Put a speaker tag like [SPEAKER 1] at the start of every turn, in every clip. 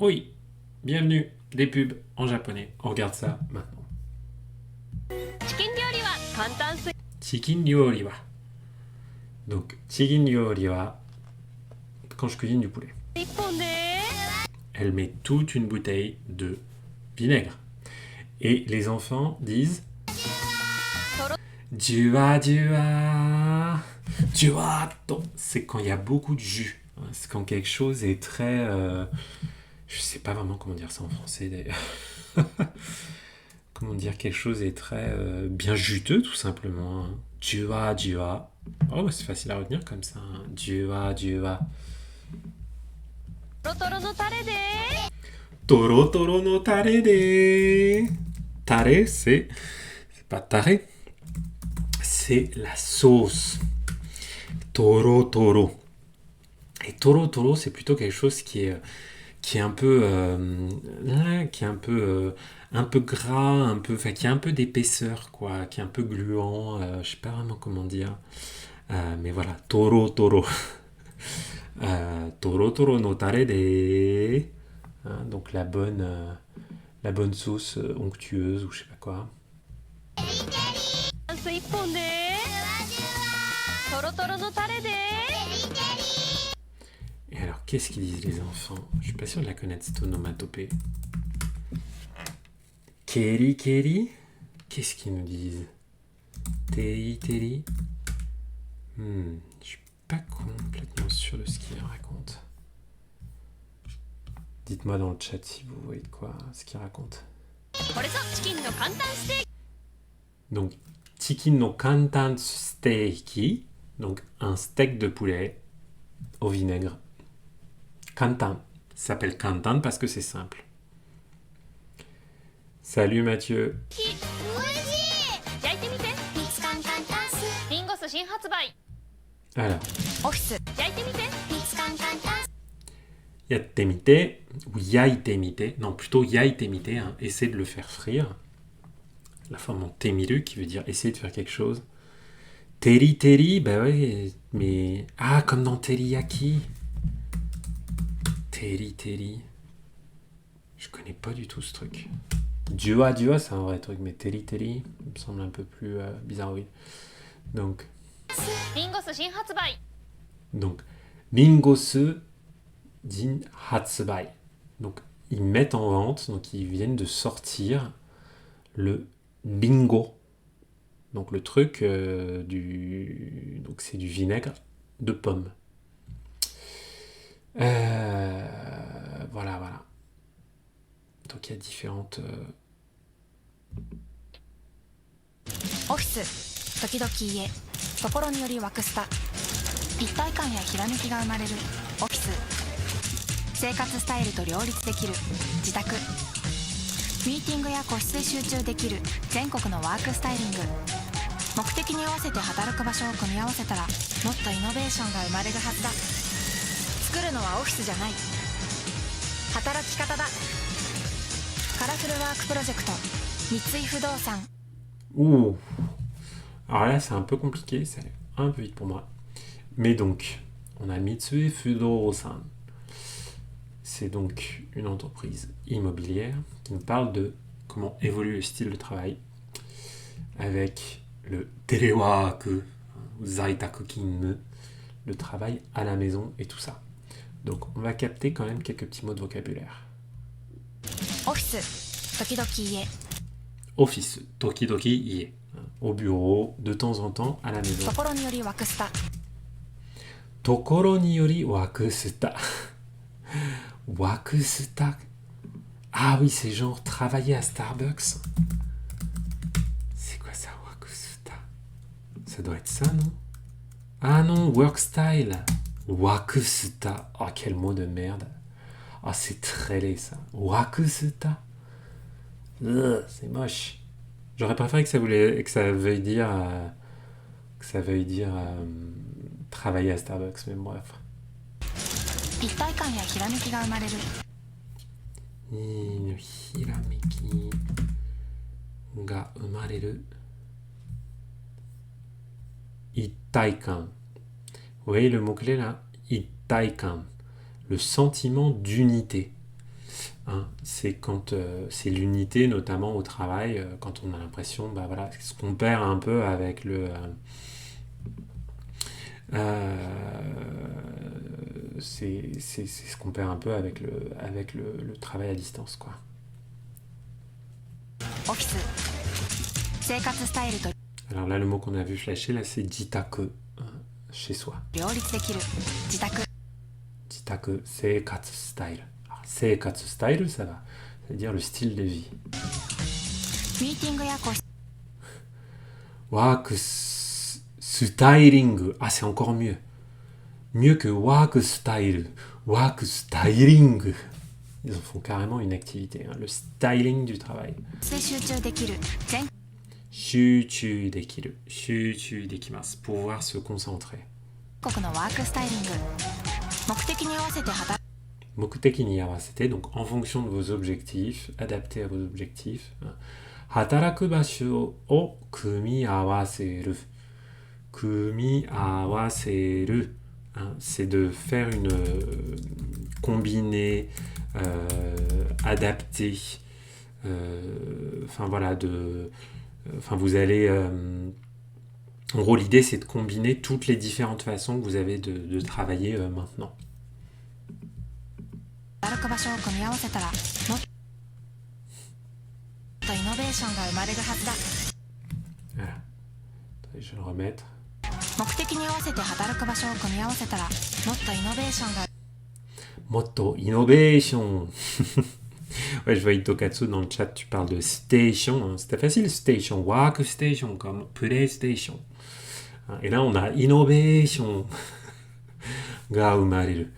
[SPEAKER 1] Oui, bienvenue, des pubs en japonais. On regarde ça maintenant.
[SPEAKER 2] チキン料理は簡単すぎ
[SPEAKER 1] Chikin ryori wa. Donc, chikin ryori wa, quand je cuisine du poulet.
[SPEAKER 2] 1本で
[SPEAKER 1] Elle met toute une bouteille de vinaigre. Et les enfants disent Jua jua, juato. C'est quand il y a beaucoup de jus. C'est quand quelque chose est très... je sais pas vraiment comment dire ça en français d'ailleurs. Comment dire quelque chose est très bien juteux tout simplement. Jua jua. Oh, bah, c'est facile à retenir comme ça. Jua jua.
[SPEAKER 2] トロトロのタレで
[SPEAKER 1] Toro toro no tare de. Tare, c'est pas tare. C'est la sauce. Toro toro. Et toro toro, c'est plutôt quelque chose qui est un peu un peu gras, un peu, enfin qui a un peu d'épaisseur quoi, qui est un peu gluant. Je sais pas vraiment comment dire. Mais voilà, toro toro. Toro toro no tare de. Hein, donc la bonne sauce onctueuse ou je sais pas quoi.
[SPEAKER 2] ダンス1本でトロトロのタレで
[SPEAKER 1] Et alors, qu'est-ce qu'ils disent les enfants? Je suis pas sûr de la connaître cette onomatopée. Keri keri? Qu'est-ce qu'ils nous disent? Teri teri? Je suis pas complètement sûr de ce qu'ils racontent. Dites-moi dans le chat si vous voyez de quoi ce qu'ils racontent.
[SPEAKER 2] これぞチキンの簡単ステーキ
[SPEAKER 1] Donc, chikin no kantan steaki, donc un steak de poulet au vinaigre. Kantan, ça s'appelle kantan parce que c'est simple. Salut Mathieu.
[SPEAKER 2] 焼いてみてリンゴス新発売
[SPEAKER 1] Alors,
[SPEAKER 2] オフィス焼いてみて
[SPEAKER 1] yattemite ou yaitemite, non plutôt yaitemite, hein, essaie de le faire frire. La forme en temiru qui veut dire essayer de faire quelque chose. Teri teri, bah ouais, mais. Ah, comme dans teriyaki. Teri teri. Je connais pas du tout ce truc. Jua jua, c'est un vrai truc, mais teri teri, il me semble un peu plus bizarre, oui. Donc,
[SPEAKER 2] リンゴス新発売
[SPEAKER 1] Ringosu Jin Hatsubai. Donc, ils mettent en vente, donc ils viennent de sortir le bingo. Donc, le truc donc c'est du vinaigre de pomme. Voilà. Donc, il y a différentes.
[SPEAKER 3] オフィス時々家ところによりワクスタ一体感やひらめきが生まれるオフィス生活スタイルと両立できる自宅ミーティングや個室で集中できる全国のワークスタイリング目的に合わせて働く場所を組み合わせたらもっとイノベーションが生まれるはずだ作るのはオフィスじゃない働き方だカラフルワークプロジェクト三井不動産
[SPEAKER 1] Ouh. Alors là, c'est un peu compliqué, c'est un peu vite pour moi. Mais donc, on a Mitsui Fudosan. C'est donc une entreprise immobilière qui nous parle de comment évolue le style de travail avec le telewaku, ou zaitaku kinmu, le travail à la maison et tout ça. Donc, on va capter quand même quelques petits mots de vocabulaire.
[SPEAKER 3] オフィス時々家
[SPEAKER 1] Office, tokidoki ie. Au bureau, de temps en temps, à la maison.
[SPEAKER 3] ところによりワクスタ
[SPEAKER 1] Tokoro ni yori wakusuta. Wakusuta. Ah oui, c'est genre travailler à Starbucks. C'est quoi ça, wakusuta? Ça doit être ça, non? Ah non, work style. Wakusuta. Oh, quel mot de merde. Ah, c'est très laid ça. Wakusuta. C'est moche. J'aurais préféré que ça veuille dire travailler à Starbucks, mais bref.
[SPEAKER 3] 一体感やひらめきが生まれる
[SPEAKER 1] Hirameki ga umareru. Ittaikan. Vous voyez le mot-clé là? Ittaikan. Le sentiment d'unité. Hein. C'est quand c'est l'unité, notamment au travail, quand on a l'impression, bah voilà, ce qu'on perd un peu avec c'est ce qu'on perd un peu avec le travail à distance, quoi.
[SPEAKER 3] オフィス生活スタイルと
[SPEAKER 1] Alors là, le mot qu'on a vu flasher, là, c'est jitaku, chez soi.
[SPEAKER 3] 両立できる自宅
[SPEAKER 1] Jitaku, seikatsu style. Alors, seikatsu style, ça va. Ça veut dire le style de vie.
[SPEAKER 3] ミーティングや個室
[SPEAKER 1] Work styling. Ah, c'est encore mieux. Mieux que work style. Work styling. Ils en font carrément une activité. Hein. Le styling du travail.
[SPEAKER 3] で集中できる全
[SPEAKER 1] Shuchu dekiru. Shuchu dekimasu. Pouvoir se concentrer.
[SPEAKER 3] 国のワークスタイリング目的に合わせて働
[SPEAKER 1] Mokuteki ni awasete, donc en fonction de vos objectifs, adapté à vos objectifs. Hataraku basho o kumi awaseru. Kumi awaseru. Hein, c'est de faire une combiner, adapter. Enfin voilà, vous allez. En gros, l'idée c'est de combiner toutes les différentes façons que vous avez de travailler maintenant.
[SPEAKER 3] く場所を組み合わせたらもっとイノベーションが生まれるはずだ
[SPEAKER 1] Voilà. Attendez, je vais le remettre.
[SPEAKER 3] 目的に合わせて働く場所を組み合わせたらもっとイノベーションが
[SPEAKER 1] Motto innovation. Ouais, je vois Itokatsu dans le chat, tu parles de station. Hein. C'était facile, station. Workstation, comme PlayStation. Hein, et là, on a innovation. Ga umareru.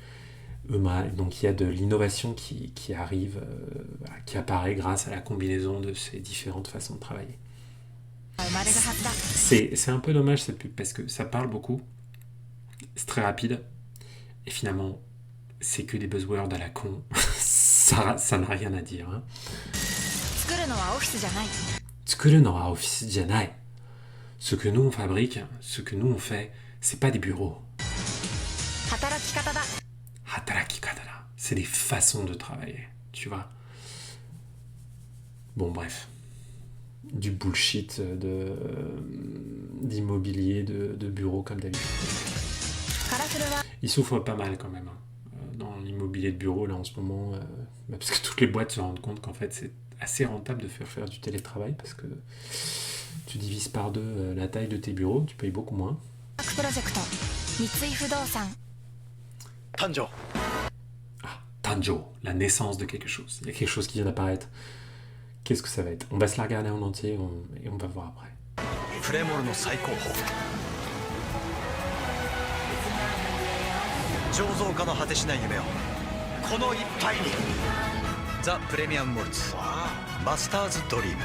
[SPEAKER 1] Donc, il y a de l'innovation qui arrive, voilà, qui apparaît grâce à la combinaison de ces différentes façons de travailler.
[SPEAKER 3] 生まれるはずだ
[SPEAKER 1] C'est un peu dommage cette pub parce que ça parle beaucoup, c'est très rapide, et finalement, c'est que des buzzwords à la con. ça n'a rien à dire. Hein.
[SPEAKER 3] 作るのはオフィスじゃない
[SPEAKER 1] Tsukuru no wa office janai. Ce que nous on fabrique, ce que nous on fait, c'est pas des bureaux.
[SPEAKER 3] 働き方だ
[SPEAKER 1] Hatarakikata da. C'est des façons de travailler, tu vois. Bon, bref. Du bullshit d'immobilier, de bureau comme d'habitude.
[SPEAKER 3] カラフルは
[SPEAKER 1] Ils souffrent pas mal quand même. Hein. Dans l'immobilier de bureau, là en ce moment, parce que toutes les boîtes se rendent compte qu'en fait c'est assez rentable de faire du télétravail parce que tu divises par deux la taille de tes bureaux, tu payes beaucoup moins.
[SPEAKER 3] ワークプロジェクト三井不動産
[SPEAKER 4] Tanjo.
[SPEAKER 1] Ah, Tanjo, la naissance de quelque chose. Il y a quelque chose qui vient d'apparaître. Qu'est-ce que ça va être? On va se la regarder en entier et on va voir après.
[SPEAKER 4] プレモルの最高峰醸造家の果てしない夢をこの一杯にザ・プレミアム・モルツマスターズ・ドリーム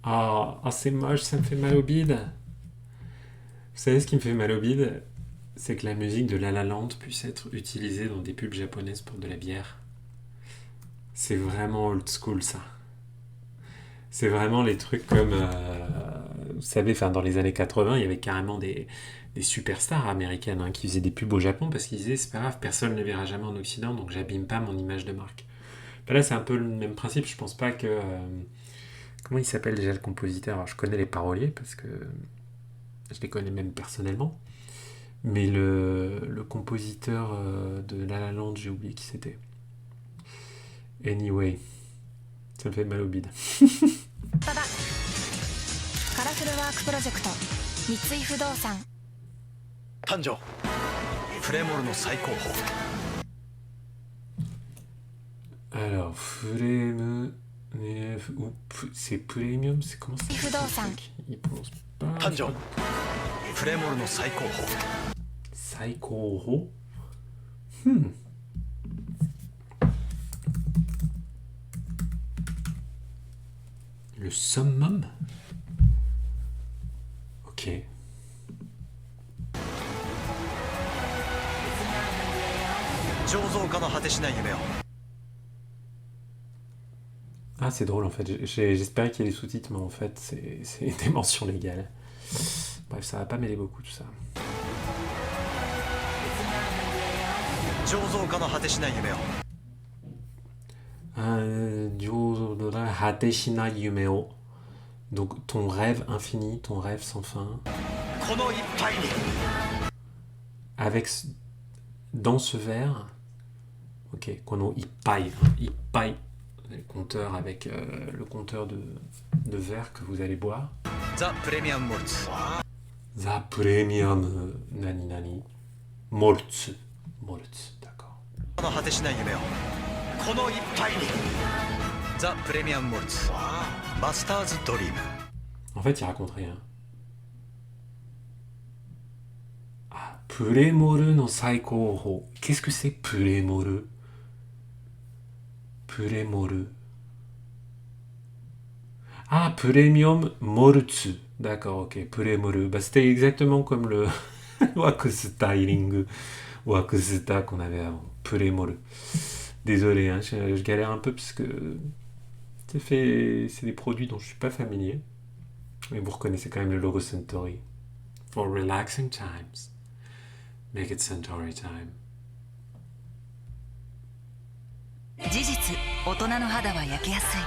[SPEAKER 1] Ah, c'est moche, ça me fait mal au bide. Vous savez ce qui me fait mal au bide? C'est que la musique de La La Land puisse être utilisée dans des pubs japonaises pour de la bière. C'est vraiment old school, ça. C'est vraiment les trucs comme... vous savez, dans les années 80, il y avait carrément des superstars américaines qui faisaient des pubs au Japon parce qu'ils disaient, c'est pas grave, personne ne les verra jamais en Occident, donc j'abîme pas mon image de marque. Ben là, c'est un peu le même principe. Je pense pas que... comment il s'appelle déjà le compositeur? Alors, je connais les paroliers parce que je les connais même personnellement. Mais le compositeur de La La Land, j'ai oublié qui c'était. Anyway, ça me fait mal au bide.
[SPEAKER 3] ただカラフルワークプロジェクト三井不動産
[SPEAKER 4] 誕生プレモルの最高峰
[SPEAKER 1] Alors, Frame... C'est Premium, c'est comment ça s'appelle? Il prononce pas...
[SPEAKER 4] Tanjo. プレモルの最高峰
[SPEAKER 1] Saikoro. Le summum. Ok. Ah, c'est drôle en fait. J'espérais qu'il y ait des sous-titres, mais en fait, c'est des mentions légales. Bref, ça va pas mêler beaucoup tout ça. Hateshina Yumeo. Donc ton rêve infini, ton rêve sans fin.
[SPEAKER 4] この一杯に
[SPEAKER 1] Avec dans ce verre, ok, kono ippai, ippai, le compteur avec le compteur de verre que vous allez boire.
[SPEAKER 4] ザ・プレミアムモルツ
[SPEAKER 1] The Premium Nani Nani Moltz, d'accord.
[SPEAKER 4] この果てしない夢をこの一杯にザ・プレミアムモルツマスターズドリーム
[SPEAKER 1] En fait, il raconte rien. Ah, Puremoru no Saikouhou. Qu'est-ce que c'est Puremoru? Puremoru. Ah, Premium Moltz. D'accord, ok. Puremoru. Bah, c'était exactement comme le Wakustyling Wakusta qu'on avait avant. Puremoru. Désolé, hein, je galère un peu parce que c'est des produits dont je suis pas familier. Mais vous reconnaissez quand même le logo Suntory. For relaxing times, make it Suntory time.
[SPEAKER 5] 事実大人の肌は焼けやすい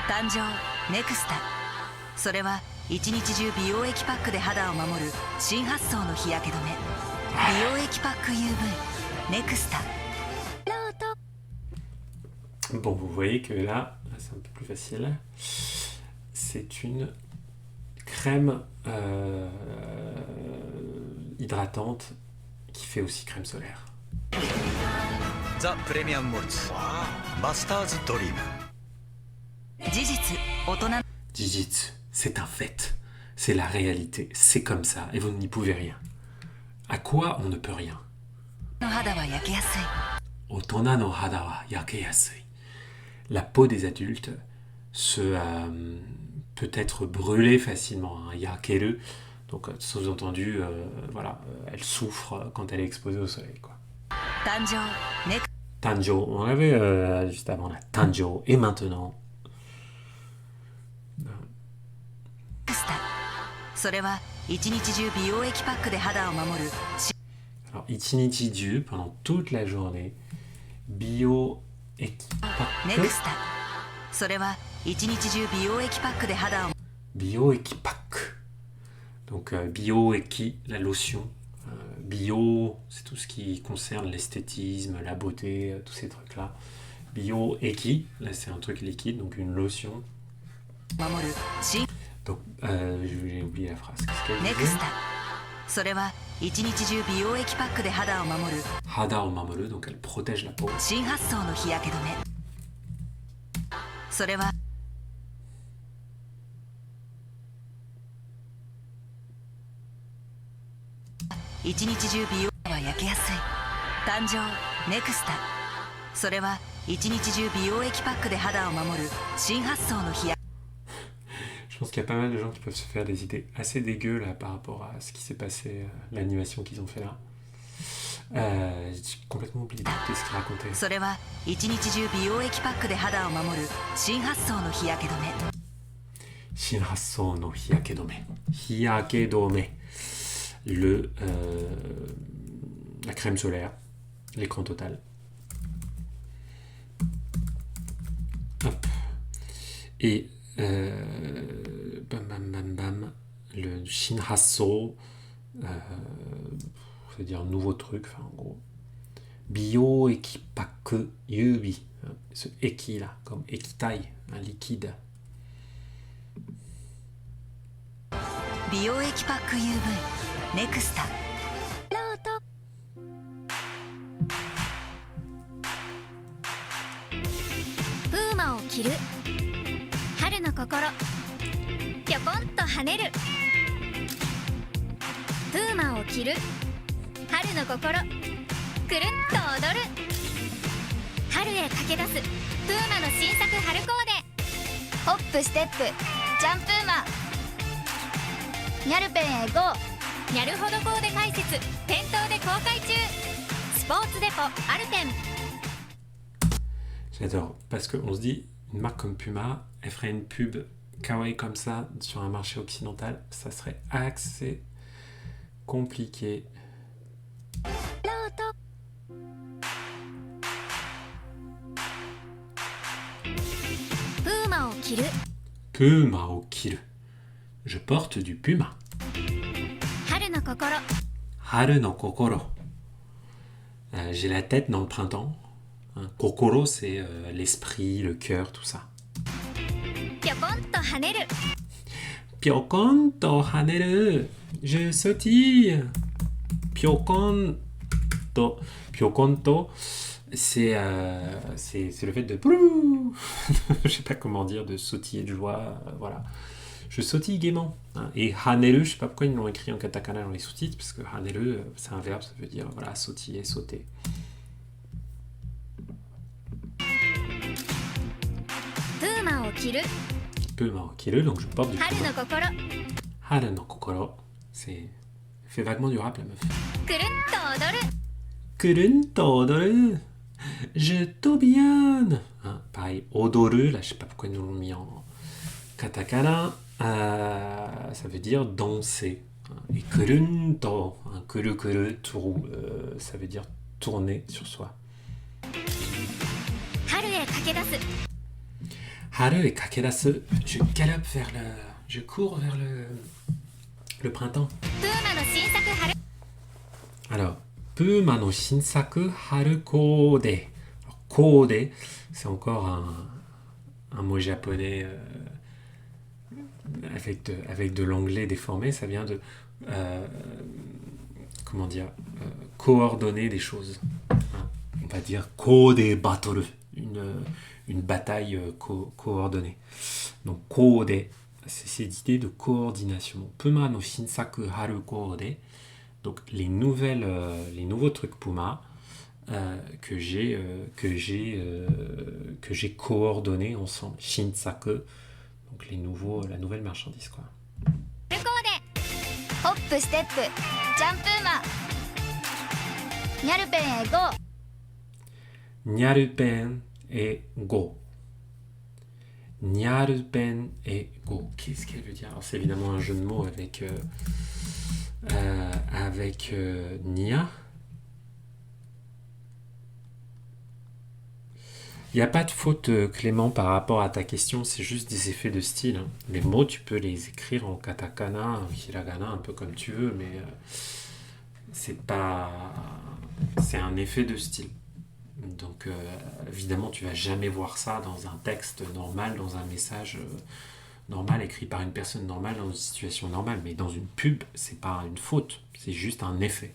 [SPEAKER 5] 誕生ネクスタそれは一日中美容液パックで肌を守る新発想の日焼け止め美容液パック UV ネクスタ
[SPEAKER 1] Bon, vous voyez que là, c'est un peu plus facile. C'est une crème hydratante qui fait aussi crème solaire.
[SPEAKER 4] ザ・プレミアムモルツマスターズドリーム
[SPEAKER 5] 事実大人
[SPEAKER 1] Jijitsu, c'est un fait. C'est la réalité. C'est comme ça. Et vous n'y pouvez rien. À quoi on ne peut rien?
[SPEAKER 5] の肌は焼けやすい
[SPEAKER 1] Otona no hada wa yakeyasui. La peau des adultes peut être brûlée facilement. Hein. Yakeru. Donc, sous-entendu, voilà, elle souffre quand elle est exposée au soleil, quoi.
[SPEAKER 5] 誕生ネク
[SPEAKER 1] Tanjo, on l'avait juste avant là. Tanjo. Et maintenant,
[SPEAKER 5] スタそれは一日中美容液パックで肌を守る
[SPEAKER 1] alors, Ichinichi Ju, pendant toute la journée, bio
[SPEAKER 5] ネ
[SPEAKER 1] ekipaku.
[SPEAKER 5] クスタそれは一日中美容液パックで肌を
[SPEAKER 1] Bio ekipaku. Donc, bio eki, la lotion. Bio, c'est tout ce qui concerne l'esthétisme, la beauté, tous ces trucs-là. Bio eki, là c'est un truc liquide, donc une lotion.
[SPEAKER 5] 守る新
[SPEAKER 1] Donc, j'ai oublié la phrase. Qu'est-ce qu'elle
[SPEAKER 5] ネク
[SPEAKER 1] disait?
[SPEAKER 5] スタそれは一日中美容液パックで肌を守る
[SPEAKER 1] Hada o mamoru, donc elle protège la peau.
[SPEAKER 5] 新発想の日焼け止めそれは一日中美容は焼けやすい誕生ネクスタそれは一日中美容液パックで肌を守る新発想の日焼
[SPEAKER 1] Je pense qu'il y a pas mal de gens qui peuvent se faire des idées assez dégueu là par rapport à ce qui s'est passé, l'animation qu'ils ont fait là. J'ai complètement oublié d'écouter ce qu'ils racontaient.
[SPEAKER 5] それは一日中美容液パックで肌を守る新発想の日焼け止め
[SPEAKER 1] Shinhasso no hiyakedome. Hiyakedome. La crème solaire, l'écran total. Hop. Et bam bam bam bam, le Shinhasso, c'est-à-dire nouveau truc, enfin en gros. Bio ekipaku yubi, ce eki là, comme ekitai, un liquide.
[SPEAKER 5] 美容液パック UV ネクスタ
[SPEAKER 2] プーマを着る春の心ぴょこんと跳ねるプーマを着る春の心くるっと踊る春へ駆け出すプーマの新作春コーデホップステップジャンプーマニャルペンへ GO ニャルほどコーデ解説店頭で公開中スポーツデポアルペン
[SPEAKER 1] J'adore, parce qu'on se dit, une marque comme Puma, elle ferait une pub kawaii comme ça sur un marché occidental, ça serait assez compliqué.
[SPEAKER 2] ロート着る
[SPEAKER 1] Puma au kiru. Je porte du puma.
[SPEAKER 2] 春の心
[SPEAKER 1] Haru no kokoro. J'ai la tête dans le printemps. Hein, kokoro, c'est l'esprit, le cœur, tout ça.
[SPEAKER 2] ぴょこんと跳ねる
[SPEAKER 1] Pyokon to haneru. Je sautille. Pyokon to. Pyokon to, c'est le fait de... Je sais pas comment dire, de sautiller de joie. Voilà. Je sautille gaiement. Hein. Et haneru, je sais pas pourquoi ils l'ont écrit en katakana dans les sous-titres, parce que haneru, c'est un verbe, ça veut dire voilà, sautiller, sauter.
[SPEAKER 2] プーマを着る
[SPEAKER 1] Puma au kiru, donc je porte du
[SPEAKER 2] 春
[SPEAKER 1] puma.
[SPEAKER 2] の心
[SPEAKER 1] Haru no kokoro. C'est... fait vaguement du rap, la meuf.
[SPEAKER 2] くるんと踊る
[SPEAKER 1] Kurun to odoru. Je tourbillonne. Hein, pareil, odoru, là je sais pas pourquoi ils nous l'ont mis en katakana. Ça veut dire danser. Hein. Et kurun to, hein, kuru kuru, touru, ça veut dire tourner sur soi.
[SPEAKER 2] 春へ駆け出す
[SPEAKER 1] Haru et kakedasu. Je galope vers le... Je cours vers le printemps.
[SPEAKER 2] プーマの新作春
[SPEAKER 1] Alors, Puma no shinsaku haru kode. Alors, kode, c'est encore un mot japonais avec de l'anglais déformé. Ça vient de, comment dire, coordonner des choses. Hein. On va dire kode battle, une bataille coordonnée. Donc, kode, c'est cette idée de coordination. Donc, Puma no shinsaku haru kode. Donc les nouveaux trucs Puma que j'ai coordonnés ensemble. Shinsaku, donc la nouvelle marchandise quoi.
[SPEAKER 2] 春コーデホップステップジャンプーマニャルペンへ GO
[SPEAKER 1] Nyarupen et go. Nyarupen et go. Qu'est-ce qu'elle veut dire? Alors c'est évidemment un jeu de mots avec Nia. Il n'y a pas de faute, Clément, par rapport à ta question, c'est juste des effets de style. Hein. Les mots, tu peux les écrire en katakana, en hiragana, un peu comme tu veux, mais c'est pas... C'est un effet de style. Donc, évidemment, tu vas jamais voir ça dans un texte normal, dans un message normal, écrit par une personne normale, dans une situation normale. Mais dans une pub, c'est pas une faute, c'est juste un effet.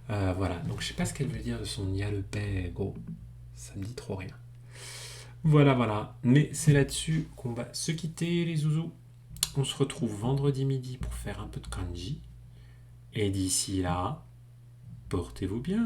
[SPEAKER 1] Voilà, donc je sais pas ce qu'elle veut dire de son Nyalepego. Ça me dit trop rien. Voilà. Mais c'est là-dessus qu'on va se quitter, les zouzous. On se retrouve vendredi midi pour faire un peu de kanji. Et d'ici là, portez-vous bien.